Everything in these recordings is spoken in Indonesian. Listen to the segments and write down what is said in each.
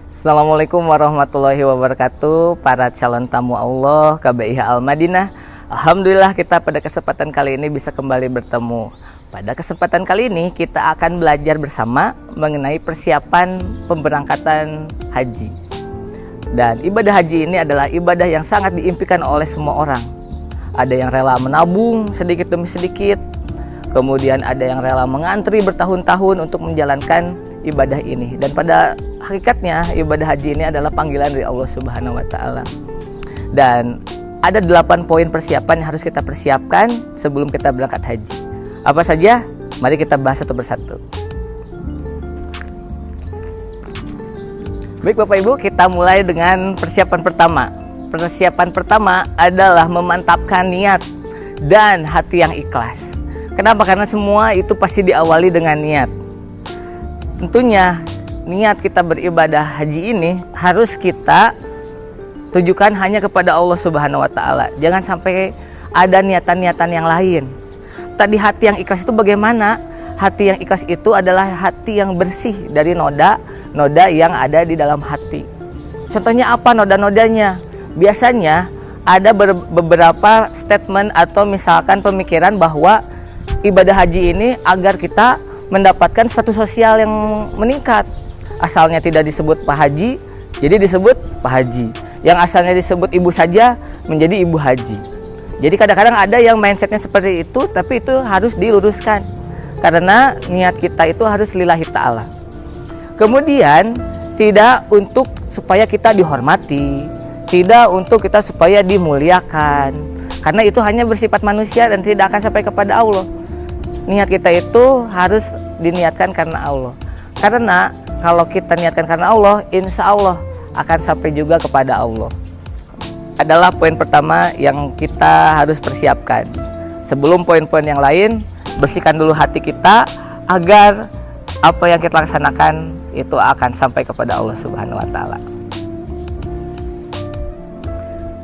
Assalamualaikum warahmatullahi wabarakatuh, para calon tamu Allah KBIH Al-Madinah. Alhamdulillah kita pada kesempatan kali ini bisa kembali bertemu. Pada kesempatan kali ini kita akan belajar bersama mengenai persiapan pemberangkatan haji. Dan ibadah haji ini adalah ibadah yang sangat diimpikan oleh semua orang. Ada yang rela menabung sedikit demi sedikit, kemudian ada yang rela mengantri bertahun-tahun untuk menjalankan ibadah ini. Dan pada hakikatnya ibadah haji ini adalah panggilan dari Allah Subhanahu wa taala. Dan ada 8 poin persiapan yang harus kita persiapkan sebelum kita berangkat haji. Apa saja? Mari kita bahas satu persatu. Baik Bapak Ibu, kita mulai dengan persiapan pertama. Persiapan pertama adalah memantapkan niat dan hati yang ikhlas. Kenapa? Karena semua itu pasti diawali dengan niat. Tentunya niat kita beribadah haji ini harus kita tujukan hanya kepada Allah Subhanahu wa taala. Jangan sampai ada niatan-niatan yang lain. Tadi hati yang ikhlas itu bagaimana? Hati yang ikhlas itu adalah hati yang bersih dari noda yang ada di dalam hati. Contohnya apa noda-nodanya? Biasanya ada beberapa statement atau misalkan pemikiran bahwa ibadah haji ini agar kita mendapatkan status sosial yang meningkat. Asalnya tidak disebut Pak Haji, jadi disebut Pak Haji. Yang asalnya disebut ibu saja menjadi ibu haji. Jadi kadang-kadang ada yang mindsetnya seperti itu, tapi itu harus diluruskan. Karena niat kita itu harus lillahi ta'ala. Kemudian tidak untuk supaya kita dihormati, tidak untuk kita supaya dimuliakan. Karena itu hanya bersifat manusia dan tidak akan sampai kepada Allah. Niat kita itu harus diniatkan karena Allah. Karena kalau kita niatkan karena Allah, insya Allah akan sampai juga kepada Allah. Adalah poin pertama yang kita harus persiapkan. Sebelum poin-poin yang lain, bersihkan dulu hati kita agar apa yang kita laksanakan itu akan sampai kepada Allah Subhanahu wa taala.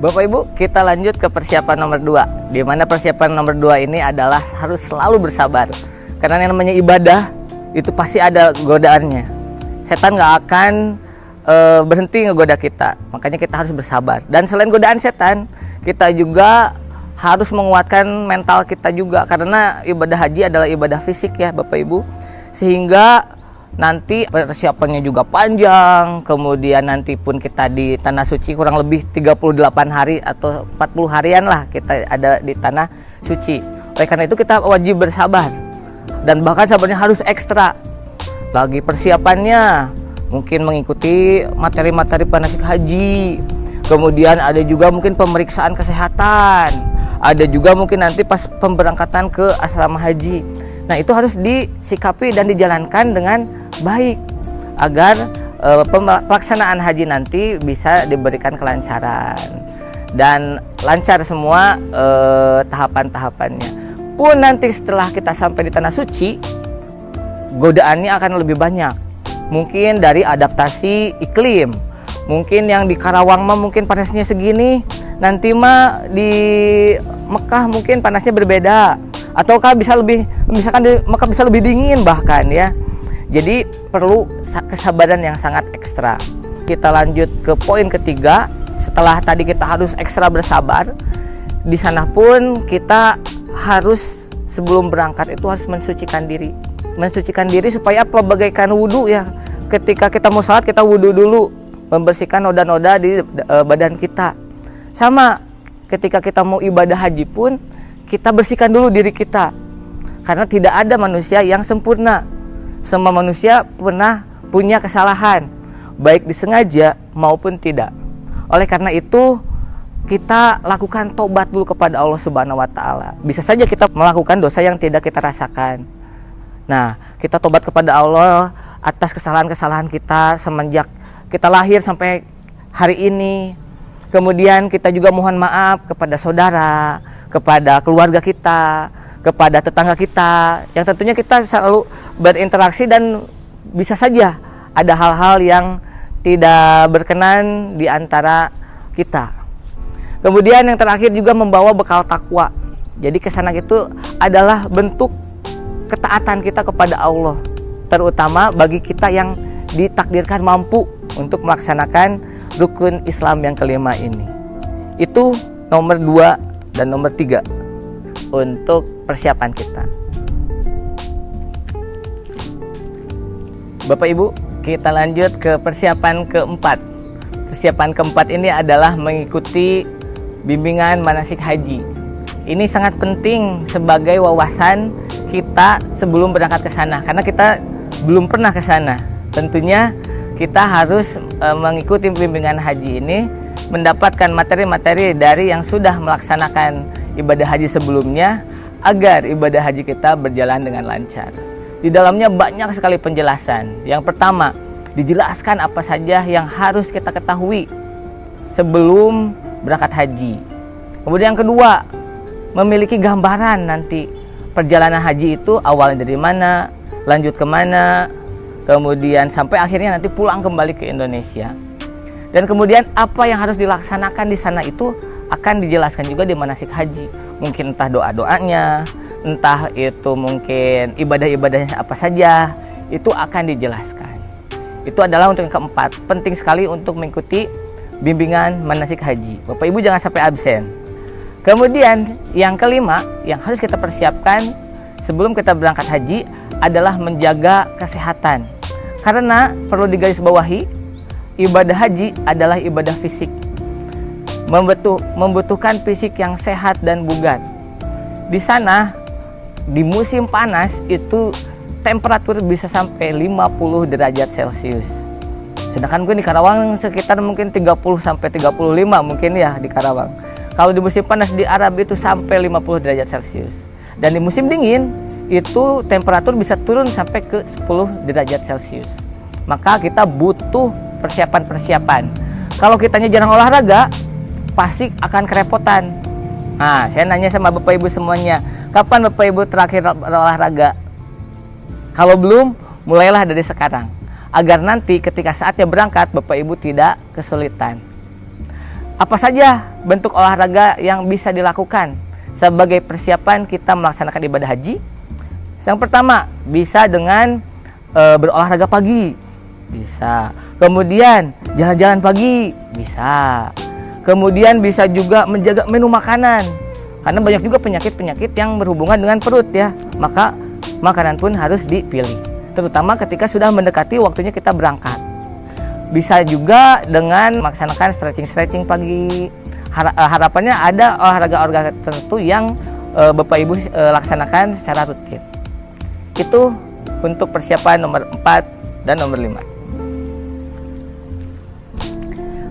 Bapak Ibu, kita lanjut ke persiapan nomor 2. Di mana persiapan nomor 2 ini adalah harus selalu bersabar. Karena yang namanya ibadah itu pasti ada godaannya. Setan gak akan berhenti ngegoda kita. Makanya kita harus bersabar. Dan selain godaan setan, kita juga harus menguatkan mental kita juga. Karena ibadah haji adalah ibadah fisik ya Bapak Ibu. Sehingga nanti persiapannya juga panjang. Kemudian nanti pun kita di tanah suci kurang lebih 38 hari atau 40 harian lah kita ada di tanah suci. Oleh karena itu kita wajib bersabar. Dan bahkan sabarnya harus ekstra. Lagi persiapannya mungkin mengikuti materi-materi manasik haji. Kemudian ada juga mungkin pemeriksaan kesehatan. Ada juga mungkin nanti pas pemberangkatan ke asrama haji. Nah, itu harus disikapi dan dijalankan dengan baik agar pelaksanaan haji nanti bisa diberikan kelancaran dan lancar semua tahapan-tahapannya. Pun nanti setelah kita sampai di tanah suci, godaannya akan lebih banyak. Mungkin dari adaptasi iklim. Mungkin yang di Karawang mah mungkin panasnya segini, nanti mah di Mekah mungkin panasnya berbeda. Ataukah bisa lebih, misalkan di Mekah bisa lebih dingin bahkan ya. Jadi perlu kesabaran yang sangat ekstra. Kita lanjut ke poin ketiga. Setelah tadi kita harus ekstra bersabar, di sana pun kita harus sebelum berangkat itu harus mensucikan diri. Mensucikan diri supaya apa? Bagaikan wudhu ya. Ketika kita mau salat kita wudhu dulu, membersihkan noda-noda di badan kita. Sama ketika kita mau ibadah haji pun kita bersihkan dulu diri kita. Karena tidak ada manusia yang sempurna. Semua manusia pernah punya kesalahan, baik disengaja maupun tidak. Oleh karena itu kita lakukan tobat dulu kepada Allah Subhanahu wa taala. Bisa saja kita melakukan dosa yang tidak kita rasakan. Nah, kita tobat kepada Allah atas kesalahan-kesalahan kita semenjak kita lahir sampai hari ini. Kemudian kita juga mohon maaf kepada saudara, kepada keluarga kita, kepada tetangga kita, yang tentunya kita selalu berinteraksi dan bisa saja ada hal-hal yang tidak berkenan di antara kita. Kemudian yang terakhir juga membawa bekal takwa. Jadi kesana itu adalah bentuk ketaatan kita kepada Allah, terutama bagi kita yang ditakdirkan mampu untuk melaksanakan rukun Islam yang kelima ini. Itu nomor 2 dan nomor 3 untuk persiapan kita. Bapak Ibu, kita lanjut ke persiapan keempat. Persiapan keempat ini adalah mengikuti bimbingan manasik haji. Ini sangat penting sebagai wawasan kita sebelum berangkat ke sana, karena kita belum pernah ke sana. Tentunya kita harus mengikuti bimbingan haji ini, mendapatkan materi-materi dari yang sudah melaksanakan ibadah haji sebelumnya, agar ibadah haji kita berjalan dengan lancar. Di dalamnya banyak sekali penjelasan. Yang pertama, dijelaskan apa saja yang harus kita ketahui sebelum berangkat haji. Kemudian yang kedua, memiliki gambaran nanti perjalanan haji itu awalnya dari mana, lanjut kemana, kemudian sampai akhirnya nanti pulang kembali ke Indonesia. Dan kemudian apa yang harus dilaksanakan di sana itu akan dijelaskan juga di manasik haji. Mungkin entah doa-doanya, entah itu mungkin ibadah-ibadahnya apa saja, itu akan dijelaskan. Itu adalah untuk yang keempat, penting sekali untuk mengikuti bimbingan manasik haji. Bapak Ibu jangan sampai absen. Kemudian yang kelima yang harus kita persiapkan sebelum kita berangkat haji adalah menjaga kesehatan. Karena perlu digarisbawahi, ibadah haji adalah ibadah fisik. Membutuhkan fisik yang sehat dan bugar. Di sana di musim panas itu temperatur bisa sampai 50 derajat Celcius. Sedangkan gue di Karawang sekitar mungkin 30 sampai 35 mungkin ya di Karawang. Kalau di musim panas di Arab itu sampai 50 derajat Celcius. Dan di musim dingin itu temperatur bisa turun sampai ke 10 derajat Celcius. Maka kita butuh persiapan-persiapan. Kalau kitanya jarang olahraga, pasti akan kerepotan. Nah, saya nanya sama Bapak Ibu semuanya, kapan Bapak Ibu terakhir berolahraga? Kalau belum, mulailah dari sekarang. Agar nanti ketika saatnya berangkat, Bapak Ibu tidak kesulitan. Apa saja bentuk olahraga yang bisa dilakukan sebagai persiapan kita melaksanakan ibadah haji? Yang pertama, bisa dengan berolahraga pagi, bisa. Kemudian jalan-jalan pagi, bisa. Kemudian bisa juga menjaga menu makanan, karena banyak juga penyakit-penyakit yang berhubungan dengan perut ya. Maka makanan pun harus dipilih, terutama ketika sudah mendekati waktunya kita berangkat. Bisa juga dengan melaksanakan stretching pagi. Harapannya ada olahraga-olahraga tertentu yang Bapak Ibu laksanakan secara rutin. Itu untuk persiapan nomor 4 dan nomor 5.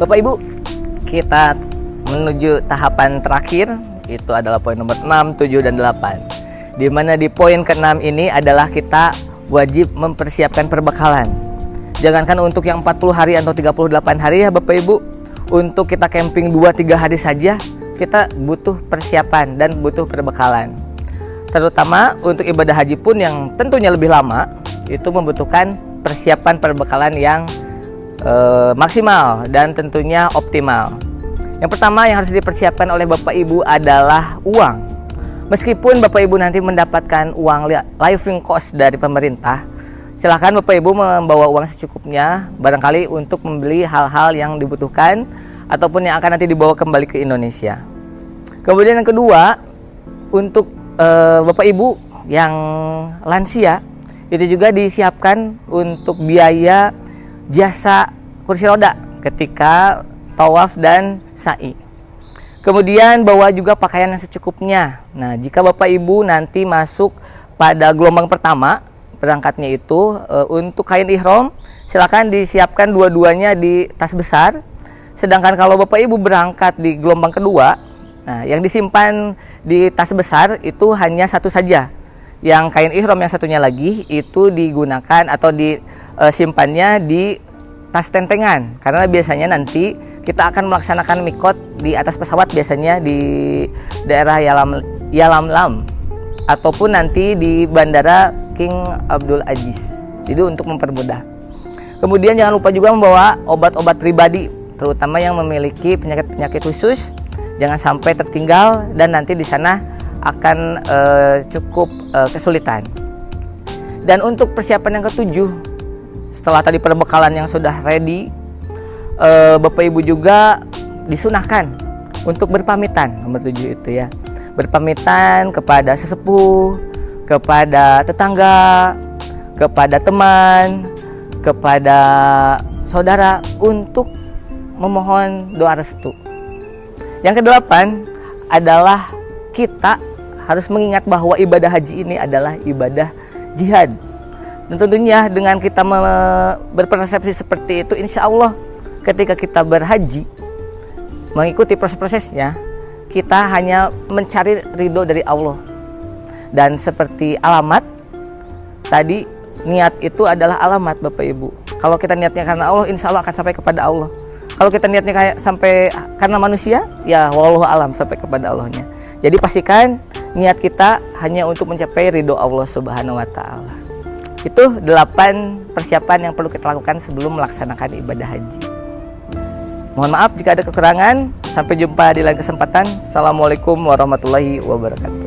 Bapak Ibu, kita menuju tahapan terakhir, itu adalah poin nomor 6, 7, dan 8. Di mana di poin ke-6 ini adalah kita wajib mempersiapkan perbekalan. Jangankan untuk yang 40 hari atau 38 hari ya Bapak Ibu, untuk kita camping 2-3 hari saja kita butuh persiapan dan butuh perbekalan. Terutama untuk ibadah haji pun yang tentunya lebih lama, itu membutuhkan persiapan perbekalan yang maksimal dan tentunya optimal. Yang pertama yang harus dipersiapkan oleh Bapak Ibu adalah uang. Meskipun Bapak Ibu nanti mendapatkan uang living cost dari pemerintah, silakan Bapak Ibu membawa uang secukupnya, barangkali untuk membeli hal-hal yang dibutuhkan ataupun yang akan nanti dibawa kembali ke Indonesia. Kemudian yang kedua, untuk Bapak Ibu yang lansia, itu juga disiapkan untuk biaya jasa kursi roda ketika tawaf dan sa'i. Kemudian bawa juga pakaian yang secukupnya. Nah, jika Bapak Ibu nanti masuk pada gelombang pertama, berangkatnya itu untuk kain ihram, silakan disiapkan dua-duanya di tas besar. Sedangkan kalau Bapak Ibu berangkat di gelombang kedua, nah yang disimpan di tas besar itu hanya satu saja. Yang kain ihram yang satunya lagi itu digunakan atau disimpannya di tas tentengan, karena biasanya nanti kita akan melaksanakan mikot di atas pesawat, biasanya di daerah Yalamlam ataupun nanti di Bandara King Abdul Aziz. Jadi untuk mempermudah. Kemudian jangan lupa juga membawa obat-obat pribadi, terutama yang memiliki penyakit-penyakit khusus, jangan sampai tertinggal dan nanti di sana akan cukup kesulitan. Dan untuk persiapan yang ketujuh, setelah tadi perbekalan yang sudah ready, Bapak Ibu juga disunahkan untuk berpamitan, nomor 7 itu ya. Berpamitan kepada sesepuh, kepada tetangga, kepada teman, kepada saudara untuk memohon doa restu. Yang kedelapan adalah kita harus mengingat bahwa ibadah haji ini adalah ibadah jihad. Dan tentunya dengan kita berpersepsi seperti itu, insya Allah ketika kita berhaji, mengikuti proses-prosesnya, kita hanya mencari ridho dari Allah. Dan seperti alamat tadi, niat itu adalah alamat Bapak Ibu. Kalau kita niatnya karena Allah, insya Allah akan sampai kepada Allah. Kalau kita niatnya kayak sampai karena manusia, ya wallahu alam, sampai kepada Allahnya. Jadi pastikan niat kita hanya untuk mencapai ridho Allah Subhanahu wa Ta'ala. Itu 8 persiapan yang perlu kita lakukan sebelum melaksanakan ibadah haji. Mohon maaf jika ada kekurangan. Sampai jumpa di lain kesempatan. Assalamualaikum warahmatullahi wabarakatuh.